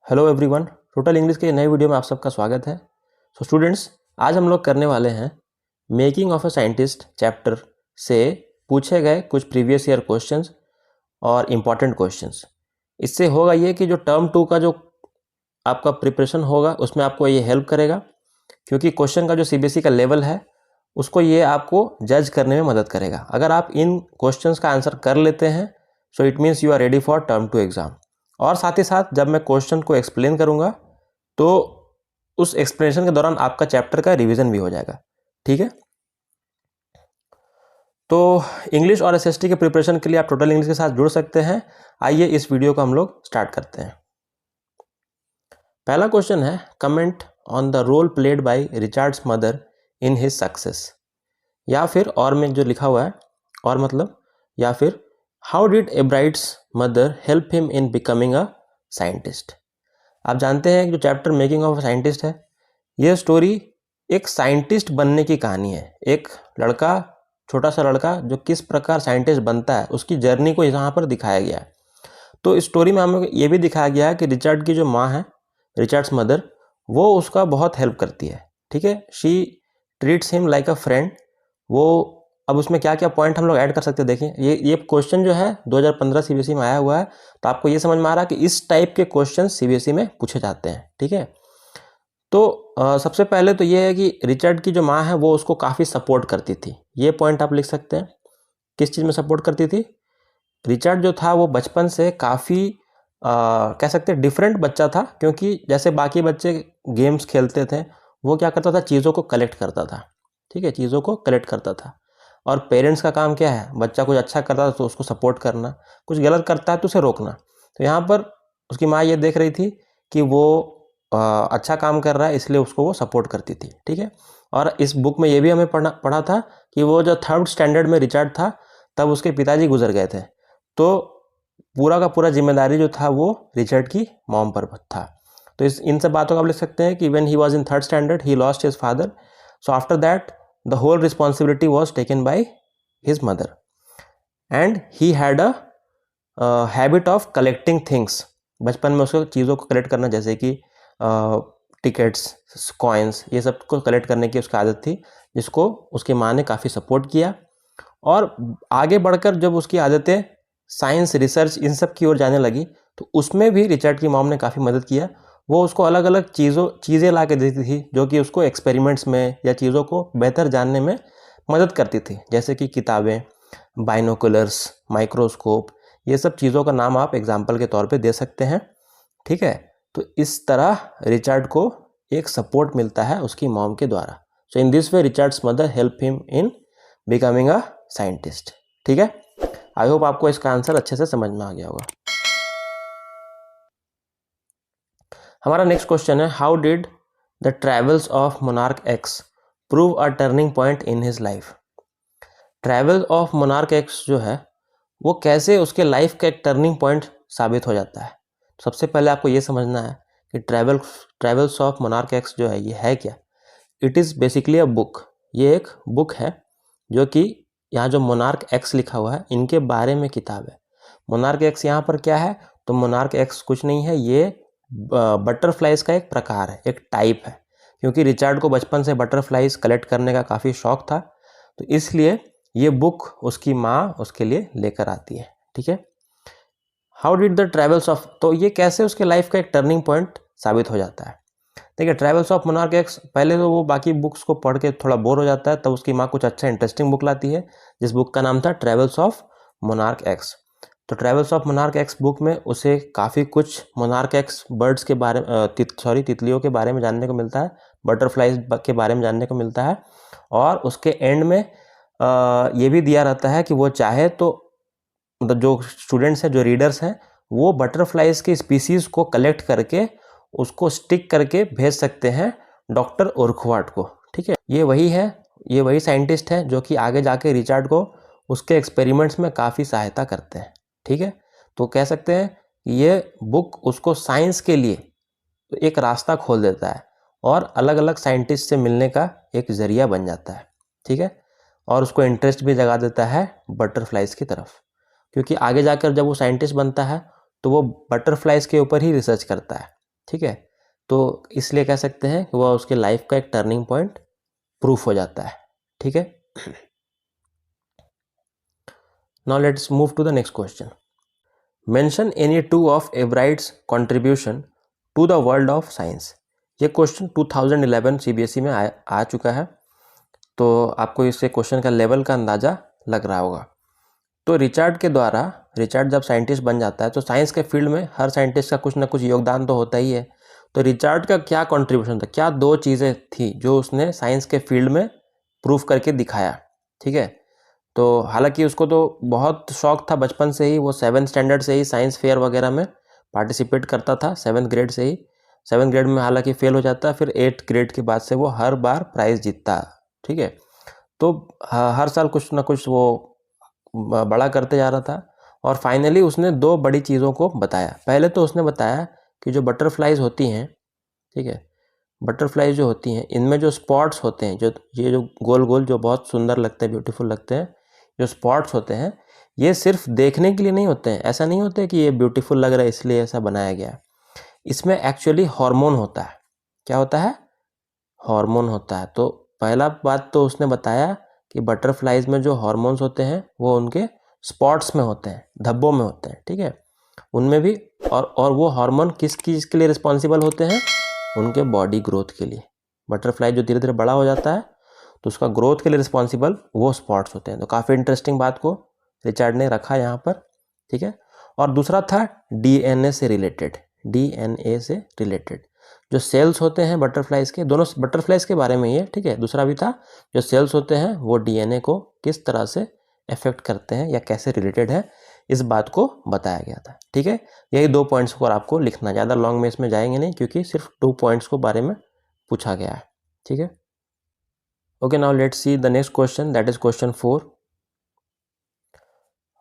Hello everyone, total English के नए video में आप सबका स्वागत है। सो स्टूडेंट्स, आज हम लोग करने वाले हैं making of a scientist chapter से पूछे गए कुछ प्रीवियस ईयर क्वेश्चंस और इम्पॉर्टेंट क्वेश्चंस। इससे होगा ये कि जो टर्म 2 का जो आपका प्रिपरेशन होगा उसमें आपको ये हेल्प करेगा, क्योंकि क्वेश्चन का जो सीबीएसई का लेवल है उसको ये आपको जज करने में मदद करेगा। अगर आप इन क्वेश्चंस का आंसर कर लेते हैं so it means you are ready for term 2 exam. और साथ ही साथ जब मैं क्वेश्चन को एक्सप्लेन करूंगा तो उस एक्सप्लेनेशन के दौरान आपका चैप्टर का रिवीजन भी हो जाएगा। ठीक है, तो इंग्लिश और एसएसटी के प्रिपरेशन के लिए आप टोटल इंग्लिश के साथ जुड़ सकते हैं। आइए इस वीडियो को हम लोग स्टार्ट करते हैं। पहला क्वेश्चन है, comment on the role played by Richard's mother in his success. या फिर और में जो लिखा हुआ है और मतलब या फिर how did Ebright's mother help him in becoming a scientist. आप जानते हैं कि जो chapter making of a scientist है, यह स्टोरी एक साइंटिस्ट बनने की कहानी है। एक लड़का, छोटा सा लड़का जो किस प्रकार साइंटिस्ट बनता है उसकी जर्नी को यहाँ पर दिखाया गया है। तो इस स्टोरी में हमें ये भी दिखाया गया है कि रिचर्ड की जो माँ है, रिचर्ड्स मदर, वो उसका बहुत हेल्प करती है। ठीक है, she treats him like a friend. वो अब उसमें क्या क्या पॉइंट हम लोग ऐड कर सकते हैं, देखें। ये क्वेश्चन जो है 2015 सीबीएसई में आया हुआ है, तो आपको ये समझ में आ रहा है कि इस टाइप के क्वेश्चन सीबीएसई में पूछे जाते हैं। ठीक है, तो सबसे पहले तो ये है कि रिचर्ड की जो माँ है वो उसको काफ़ी सपोर्ट करती थी। ये पॉइंट आप लिख सकते हैं। किस चीज़ में सपोर्ट करती थी? रिचर्ड जो था वो बचपन से काफ़ी कह सकते हैं डिफरेंट बच्चा था, क्योंकि जैसे बाकी बच्चे गेम्स खेलते थे, वो क्या करता था, चीज़ों को कलेक्ट करता था। ठीक है, चीज़ों को कलेक्ट करता था। और पेरेंट्स का काम क्या है, बच्चा कुछ अच्छा करता है तो उसको सपोर्ट करना, कुछ गलत करता है तो उसे रोकना। तो यहाँ पर उसकी माँ ये देख रही थी कि वो अच्छा काम कर रहा है, इसलिए उसको वो सपोर्ट करती थी। ठीक है, और इस बुक में ये भी हमें पढ़ा था कि वो जो 3rd स्टैंडर्ड में रिचर्ड था तब उसके पिताजी गुजर गए थे, तो पूरा का पूरा जिम्मेदारी जो था वो रिचर्ड की मॉम पर था। तो इन सब बातों को आप लिख सकते हैं कि when he was in 3rd standard he lost his father, so after that the whole responsibility was taken by his mother and he had a habit of collecting things। बचपन में उसको चीज़ों को कलेक्ट करना, जैसे कि टिकट्स, कॉइन्स, ये सब को कलेक्ट करने की उसकी आदत थी, जिसको उसकी माँ ने काफ़ी सपोर्ट किया। और आगे बढ़कर जब उसकी आदतें साइंस, रिसर्च, इन सब की ओर जाने लगी, तो उसमें भी रिचर्ड की मॉम ने काफ़ी मदद किया। वो उसको अलग अलग चीज़ें ला के देती थी जो कि उसको एक्सपेरिमेंट्स में या चीज़ों को बेहतर जानने में मदद करती थी, जैसे कि किताबें, बाइनोकुलर्स, माइक्रोस्कोप, ये सब चीज़ों का नाम आप एग्जाम्पल के तौर पे दे सकते हैं। ठीक है, तो इस तरह रिचर्ड को एक सपोर्ट मिलता है उसकी मॉम के द्वारा। So in this way Richard's mother help him in becoming a scientist. ठीक है, आई होप आपको इसका आंसर अच्छे से समझ में आ गया होगा। हमारा नेक्स्ट क्वेश्चन है, how did the travels of monarch x prove a turning point in his life. Travel of monarch x जो है वो कैसे उसके लाइफ का एक टर्निंग पॉइंट साबित हो जाता है। सबसे पहले आपको ये समझना है कि ट्रेवल्स ऑफ मोनार्क एक्स जो है ये है क्या। It is basically a book. ये एक बुक है जो कि यहाँ जो मोनार्क एक्स लिखा हुआ है इनके बारे में किताब है। मोनार्क एक्स यहाँ पर क्या है, तो मोनार्क एक्स कुछ नहीं है, ये बटरफ्लाइज का एक प्रकार है, एक टाइप है। क्योंकि रिचर्ड को बचपन से बटरफ्लाइज कलेक्ट करने का काफ़ी शौक था, तो इसलिए ये बुक उसकी माँ उसके लिए लेकर आती है। ठीक है, how did the travels of, तो ये कैसे उसके लाइफ का एक टर्निंग पॉइंट साबित हो जाता है। देखिए, ट्रेवल्स ऑफ मोनार्क एक्स, पहले तो वो बाकी बुक्स को पढ़ के थोड़ा बोर हो जाता है, तब उसकी माँ कुछ अच्छा इंटरेस्टिंग बुक लाती है, जिस बुक का नाम था ट्रेवल्स ऑफ मोनार्क एक्स। तो travels of monarch x book में उसे काफ़ी कुछ मोनार्क एक्स बर्ड्स के बारे तितलियों के बारे में जानने को मिलता है, बटरफ्लाइज के बारे में जानने को मिलता है। और उसके एंड में ये भी दिया रहता है कि वो चाहे तो मतलब जो स्टूडेंट्स हैं, जो रीडर्स हैं, वो बटरफ्लाइज की स्पीसीज़ को कलेक्ट करके उसको स्टिक करके भेज सकते हैं डॉक्टर ओरखवाट को। ठीक है, ये वही साइंटिस्ट है जो कि आगे जाके रिचर्ड को उसके एक्सपेरिमेंट्स में काफ़ी सहायता करते हैं। ठीक है, तो कह सकते हैं कि ये बुक उसको साइंस के लिए एक रास्ता खोल देता है और अलग अलग साइंटिस्ट से मिलने का एक ज़रिया बन जाता है। ठीक है, और उसको इंटरेस्ट भी जगा देता है बटरफ्लाइज की तरफ, क्योंकि आगे जाकर जब वो साइंटिस्ट बनता है तो वो बटरफ्लाइज के ऊपर ही रिसर्च करता है। ठीक है, तो इसलिए कह सकते हैं कि वह उसके लाइफ का एक टर्निंग पॉइंट प्रूफ हो जाता है। ठीक है, now let's move to the next question. Mention any two of Ebright's contribution to the world of science. ये क्वेश्चन 2011 सीबीएसई में आ चुका है, तो आपको इससे क्वेश्चन का लेवल का अंदाज़ा लग रहा होगा। तो रिचर्ड जब साइंटिस्ट बन जाता है तो साइंस के फील्ड में हर साइंटिस्ट का कुछ ना कुछ योगदान तो होता ही है। तो रिचर्ड का क्या कंट्रीब्यूशन था, क्या दो चीज़ें थी जो उसने साइंस के फील्ड में प्रूफ करके दिखाया। ठीक है, तो हालांकि उसको तो बहुत शौक था बचपन से ही, वो 7th स्टैंडर्ड से ही साइंस फेयर वगैरह में पार्टिसिपेट करता था, 7th ग्रेड से ही। 7th ग्रेड में हालांकि फेल हो जाता, फिर 8th ग्रेड के बाद से वो हर बार प्राइज़ जीतता। ठीक है, तो हर साल कुछ ना कुछ वो बड़ा करते जा रहा था, और फाइनली उसने दो बड़ी चीज़ों को बताया। पहले तो उसने बताया कि जो बटरफ्लाइज होती हैं, ठीक है, बटरफ्लाइज जो होती हैं इनमें जो स्पॉट्स होते हैं, जो गोल गोल जो बहुत सुंदर लगते हैं, ब्यूटीफुल लगते हैं, जो स्पॉट्स होते हैं, ये सिर्फ देखने के लिए नहीं होते हैं। ऐसा नहीं होता है कि ये ब्यूटीफुल लग रहा है इसलिए ऐसा बनाया गया है। इसमें एक्चुअली हार्मोन होता है। क्या होता है? हार्मोन होता है। तो पहला बात तो उसने बताया कि बटरफ्लाइज में जो हार्मोन्स होते हैं वो उनके स्पॉट्स में होते हैं, धब्बों में होते हैं। ठीक है, उनमें भी, और वो हार्मोन किस चीज़ के लिए रिस्पॉन्सिबल होते हैं? उनके बॉडी ग्रोथ के लिए। बटरफ्लाई जो धीरे धीरे बड़ा हो जाता है तो उसका ग्रोथ के लिए रिस्पॉन्सिबल वो स्पॉट्स होते हैं। तो काफ़ी इंटरेस्टिंग बात को रिचर्ड ने रखा यहाँ पर। ठीक है, और दूसरा था डीएनए से रिलेटेड। डीएनए से रिलेटेड जो सेल्स होते हैं बटरफ्लाइज के, दोनों बटरफ्लाइज के बारे में ये, ठीक है। दूसरा भी था जो सेल्स होते हैं वो डीएनए को किस तरह से अफेक्ट करते हैं या कैसे रिलेटेड है, इस बात को बताया गया था। ठीक है, यही 2 पॉइंट्स को आपको लिखना, ज़्यादा लॉन्ग में इसमें जाएंगे नहीं क्योंकि सिर्फ 2 पॉइंट्स को बारे में पूछा गया है। ठीक है, okay, now let's see the next question, that is question 4।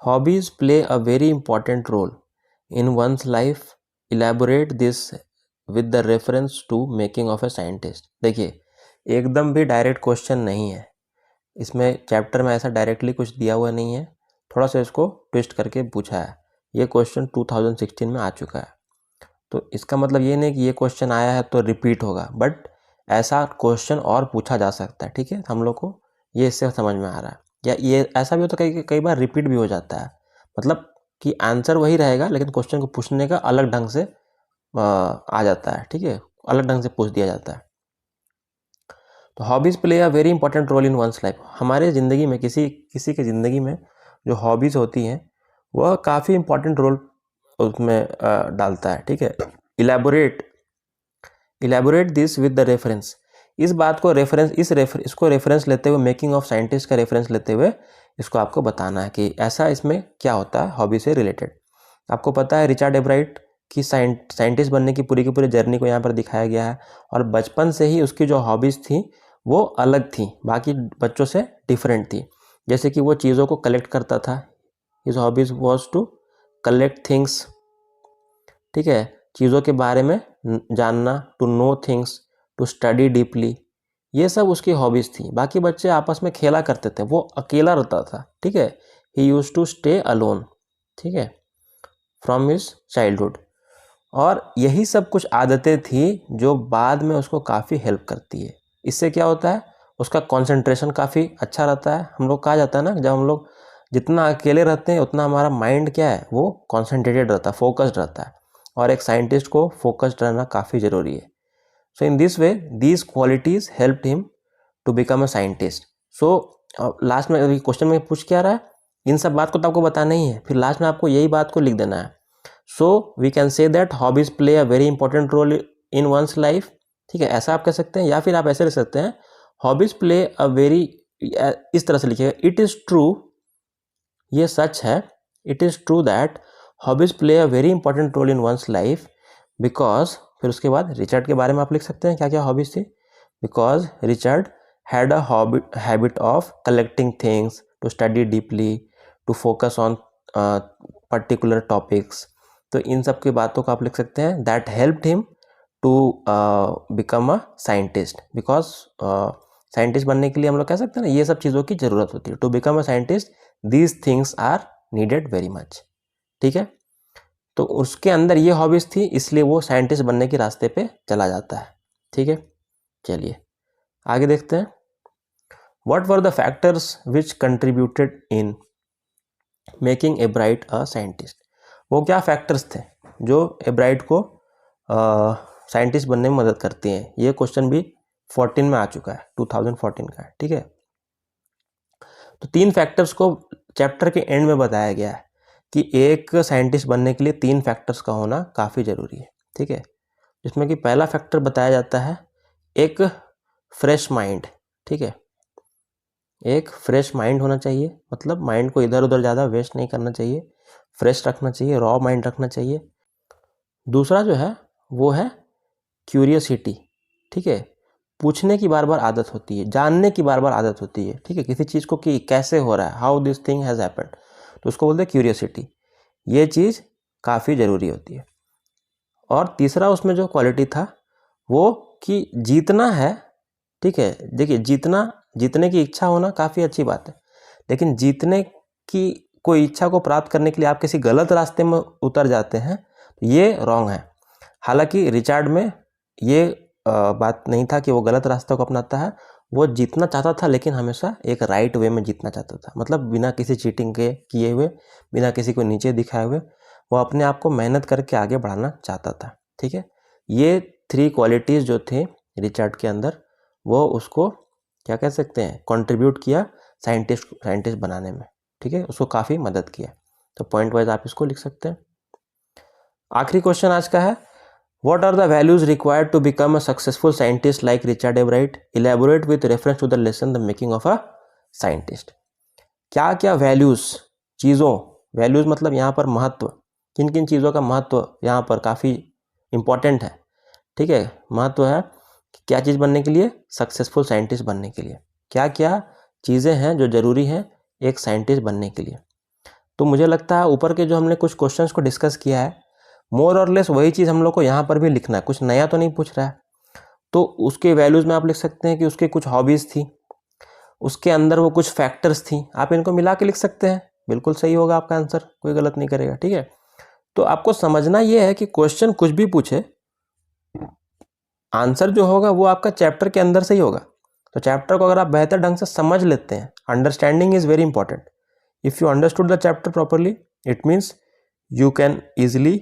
Hobbies play a very important role in one's life, elaborate this with the reference to making of a scientist. देखिए, एकदम भी डायरेक्ट क्वेश्चन नहीं है, इसमें chapter में ऐसा directly कुछ दिया हुआ नहीं है, थोड़ा सा इसको ट्विस्ट करके पूछा है। ये क्वेश्चन 2016 में आ चुका है, तो इसका मतलब ये नहीं कि ये क्वेश्चन आया है तो रिपीट होगा, बट ऐसा क्वेश्चन और पूछा जा सकता है। ठीक है, हम लोग को ये इससे समझ में आ रहा है। या ये ऐसा भी होता है कई बार रिपीट भी हो जाता है, मतलब कि आंसर वही रहेगा लेकिन क्वेश्चन को पूछने का अलग ढंग से आ जाता है। ठीक है, अलग ढंग से पूछ दिया जाता है। तो hobbies play a very important role in one's life. हमारे ज़िंदगी में किसी की ज़िंदगी में जो हॉबीज़ होती हैं वह काफ़ी इंपॉर्टेंट रोल उसमें डालता है। ठीक है, elaborate this with the reference. इस बात को इसको रेफरेंस लेते हुए, मेकिंग ऑफ साइंटिस्ट का रेफरेंस लेते हुए इसको आपको बताना है कि ऐसा इसमें क्या होता है हॉबी से रिलेटेड। आपको पता है रिचर्ड एब्राइट की साइंटिस्ट बनने की पूरी जर्नी को यहाँ पर दिखाया गया है, और बचपन से ही उसकी जो हॉबीज़ थी वो अलग थी, बाकी बच्चों से डिफरेंट थी। जैसे कि वो चीज़ों को कलेक्ट करता था, his hobbies was to collect things. ठीक है, चीज़ों के बारे में जानना, to know things, to study deeply, ये सब उसकी हॉबीज़ थी। बाकी बच्चे आपस में खेला करते थे, वो अकेला रहता था। ठीक है, ही यूज टू स्टे अलोन। ठीक है, फ्रॉम हिज चाइल्डहुड। और यही सब कुछ आदतें थी जो बाद में उसको काफ़ी हेल्प करती है। इससे क्या होता है, उसका कंसंट्रेशन काफ़ी अच्छा रहता है। हम लोग कहा जाता है ना, जब हम लोग जितना अकेले रहते हैं उतना हमारा माइंड क्या है, वो कॉन्सेंट्रेटेड रहता है, फोकस्ड रहता है, और एक साइंटिस्ट को फोकस्ड रहना काफ़ी ज़रूरी है। So in this way these qualities helped him to become a scientist. So last में अभी क्वेश्चन में पूछ क्या रहा है, इन सब बात को तो आपको बताना ही है, फिर लास्ट में आपको यही बात को लिख देना है। So we can say that hobbies play a very important role in one's life. ठीक है, ऐसा आप कह सकते हैं, या फिर आप ऐसे लिख सकते हैं, हॉबीज़ प्ले अ वेरी, इस तरह से लिखिएगा, इट इज़ ट्रू, ये सच है, it is true that hobbies play a very important role in one's life because, फिर उसके बाद रिचर्ड के बारे में आप लिख सकते हैं क्या क्या हॉबीज़ थी। Because Richard had a habit of collecting things, to study deeply, to focus on particular topics. तो इन सब की बातों को आप लिख सकते हैं, that helped him to become a scientist. Because scientist बनने के लिए हम लोग कह सकते हैं ना, ये सब चीज़ों की ज़रूरत होती है। To become a scientist these things are needed very much. ठीक है, तो उसके अंदर ये हॉबीज़ थी, इसलिए वो साइंटिस्ट बनने के रास्ते पे चला जाता है। ठीक है, चलिए आगे देखते हैं। What were the factors which contributed in making एब्राइट a scientist? वो क्या फैक्टर्स थे जो एब्राइट को साइंटिस्ट बनने में मदद करती हैं? ये क्वेश्चन भी 14 में आ चुका है, 2014 का है। ठीक है, तो 3 फैक्टर्स को चैप्टर के एंड में बताया गया है कि एक साइंटिस्ट बनने के लिए 3 फैक्टर्स का होना काफ़ी ज़रूरी है। ठीक है, जिसमें कि पहला फैक्टर बताया जाता है एक फ्रेश माइंड। ठीक है, एक फ्रेश माइंड होना चाहिए, मतलब माइंड को इधर उधर ज़्यादा वेस्ट नहीं करना चाहिए, फ्रेश रखना चाहिए, रॉ माइंड रखना चाहिए। दूसरा जो है वो है क्यूरियोसिटी। ठीक है, पूछने की बार बार आदत होती है, जानने की बार बार आदत होती है। ठीक है, किसी चीज़ को कि कैसे हो रहा है, how this thing has happened, तो उसको बोलते हैं क्यूरियोसिटी। ये चीज़ काफ़ी ज़रूरी होती है। और तीसरा उसमें जो क्वालिटी था वो कि जीतना है। ठीक है, देखिए जीतने की इच्छा होना काफ़ी अच्छी बात है, लेकिन जीतने की कोई इच्छा को प्राप्त करने के लिए आप किसी गलत रास्ते में उतर जाते हैं तो ये रॉन्ग है। हालांकि रिचार्ड में ये बात नहीं था कि वो गलत रास्ते को अपनाता है, वो जीतना चाहता था लेकिन हमेशा एक राइट वे में जीतना चाहता था, मतलब बिना किसी चीटिंग के किए हुए, बिना किसी को नीचे दिखाए हुए वो अपने आप को मेहनत करके आगे बढ़ाना चाहता था। ठीक है, ये 3 क्वालिटीज़ जो थे रिचार्ड के अंदर, वो उसको क्या कह सकते हैं, कंट्रीब्यूट किया साइंटिस्ट बनाने में। ठीक है, उसको काफ़ी मदद किया। तो पॉइंट वाइज आप इसको लिख सकते हैं। आखिरी क्वेश्चन आज का है, what are the values required to become a successful scientist like Richard Ebright? Elaborate with reference to the lesson the making of a scientist. क्या क्या वैल्यूज, चीज़ों, वैल्यूज मतलब यहाँ पर महत्व, किन किन चीज़ों का महत्व यहाँ पर काफ़ी इंपॉर्टेंट है। ठीक है, महत्व है कि क्या चीज़ बनने के लिए, सक्सेसफुल साइंटिस्ट बनने के लिए क्या क्या चीज़ें हैं जो ज़रूरी हैं एक साइंटिस्ट बनने के लिए। तो मुझे लगता है ऊपर के जो हमने कुछ क्वेश्चंस को डिस्कस किया है, मोर और लेस वही चीज़ हम लोग को यहाँ पर भी लिखना है, कुछ नया तो नहीं पूछ रहा है। तो उसके वैल्यूज़ में आप लिख सकते हैं कि उसके कुछ हॉबीज़ थी, उसके अंदर वो कुछ फैक्टर्स थी, आप इनको मिला के लिख सकते हैं, बिल्कुल सही होगा आपका आंसर, कोई गलत नहीं करेगा। ठीक है, तो आपको समझना ये है कि क्वेश्चन कुछ भी पूछे, आंसर जो होगा वो आपका चैप्टर के अंदर से ही होगा। तो चैप्टर को अगर आप बेहतर ढंग से समझ लेते हैं, understanding is very important. If you understood the chapter properly, it means you can easily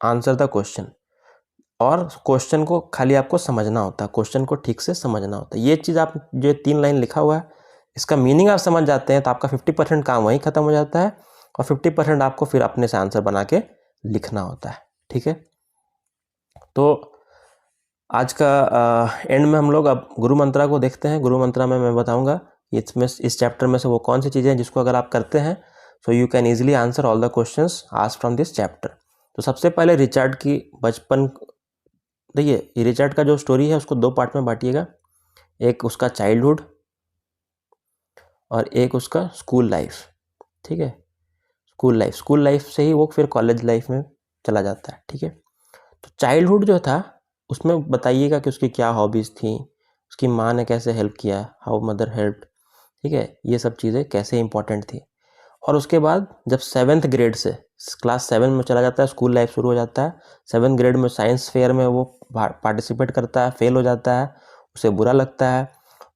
answer the question. और क्वेश्चन को खाली आपको समझना होता है, क्वेश्चन को ठीक से समझना होता है। ये चीज़ आप जो 3 लाइन लिखा हुआ है, इसका मीनिंग आप समझ जाते हैं तो आपका 50% काम वहीं ख़त्म हो जाता है और 50% आपको फिर अपने से आंसर बना के लिखना होता है। ठीक है, तो आज का एंड में हम लोग अब गुरु मंत्रा को देखते हैं। गुरु मंत्रा में मैं बताऊंगा इसमें, इस चैप्टर में से वो कौन सी चीज़ें हैं जिसको अगर आप करते हैं so you can easily answer all the questions asked from this chapter. तो सबसे पहले रिचर्ड की बचपन, देखिए रिचर्ड का जो स्टोरी है उसको 2 पार्ट में बांटिएगा, एक उसका चाइल्डहुड और एक उसका स्कूल लाइफ। ठीक है, स्कूल लाइफ से ही वो फिर कॉलेज लाइफ में चला जाता है। ठीक है, तो चाइल्डहुड जो था उसमें बताइएगा कि उसकी क्या हॉबीज़ थी, उसकी माँ ने कैसे हेल्प किया, हाउ मदर हेल्प। ठीक है, ये सब चीज़ें कैसे इंपॉर्टेंट थी। और उसके बाद जब 7th ग्रेड से क्लास 7 में चला जाता है, स्कूल लाइफ शुरू हो जाता है। 7th ग्रेड में साइंस फेयर में वो पार्टिसिपेट करता है, फेल हो जाता है, उसे बुरा लगता है,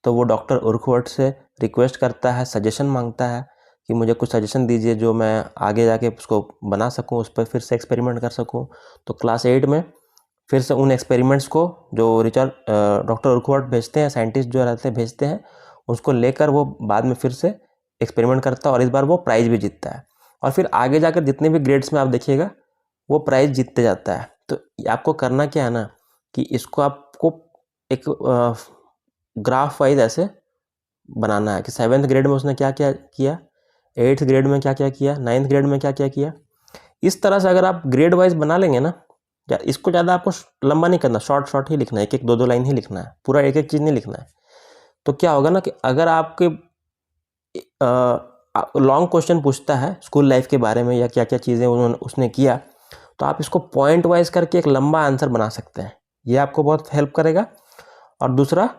तो वो डॉक्टर उर्कवर्ट से रिक्वेस्ट करता है, सजेशन मांगता है कि मुझे कुछ सजेशन दीजिए जो मैं आगे जाके उसको बना सकूं, उस पर फिर से एक्सपेरिमेंट कर सकूं। तो क्लास 8 में फिर से उन एक्सपेरिमेंट्स को जो रिचर्ड डॉक्टर उर्कवर्ट भेजते हैं, साइंटिस्ट जो रहते हैं भेजते हैं, उसको लेकर वो बाद में फिर से एक्सपेरिमेंट करता है और इस बार वो प्राइज़ भी जीतता है। और फिर आगे जाकर जितने भी ग्रेड्स में आप देखिएगा वो प्राइज़ जीतते जाता है। तो आपको करना क्या है ना कि इसको आपको एक ग्राफ वाइज ऐसे बनाना है कि 7th ग्रेड में उसने क्या क्या किया, 8th ग्रेड में क्या क्या किया, 9th ग्रेड में क्या क्या किया। इस तरह से अगर आप ग्रेड वाइज बना लेंगे ना, या इसको ज़्यादा आपको लंबा नहीं करना, शॉर्ट ही लिखना है, एक 2 लाइन ही लिखना है, पूरा एक चीज़ नहीं लिखना है। तो क्या होगा ना कि अगर आपके लॉन्ग क्वेश्चन पूछता है स्कूल लाइफ के बारे में या क्या क्या चीज़ें उसने किया, तो आप इसको पॉइंट वाइज करके एक लंबा आंसर बना सकते हैं, ये आपको बहुत हेल्प करेगा। और दूसरा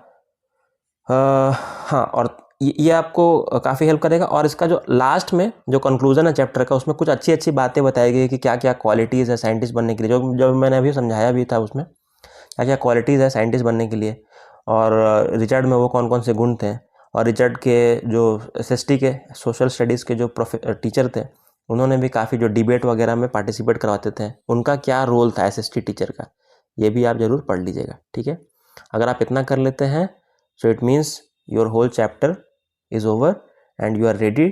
हाँ, और ये आपको काफ़ी हेल्प करेगा। और इसका जो लास्ट में जो कंक्लूजन है चैप्टर का, उसमें कुछ अच्छी अच्छी बातें बताई गई कि क्या क्या क्वालिटीज़ है साइंटिस्ट बनने के लिए, जो मैंने अभी समझाया भी था उसमें, क्या क्या क्वालिटीज़ है साइंटिस्ट बनने के लिए, और रिचर्ड में वो कौन कौन से गुण थे। और रिचर्ड के जो एसएसटी के सोशल स्टडीज़ के जो टीचर थे, उन्होंने भी काफ़ी जो डिबेट वगैरह में पार्टिसिपेट करवाते थे, उनका क्या रोल था एसएसटी टीचर का, ये भी आप ज़रूर पढ़ लीजिएगा। ठीक है, अगर आप इतना कर लेते हैं, so it means your whole chapter is over and you are ready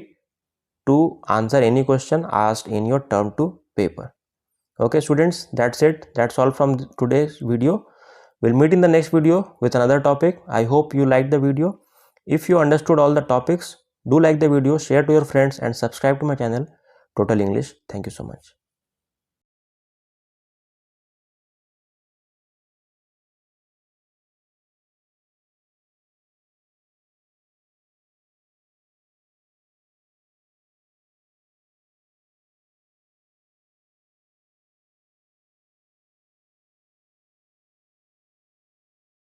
to answer any question asked in your term 2 paper. Okay students, that's it. That's all from today's video. We'll meet in the next video with another topic. I hope you liked the video. If you understood all the topics, do like the video, share to your friends and subscribe to my channel Total English. Thank you so much.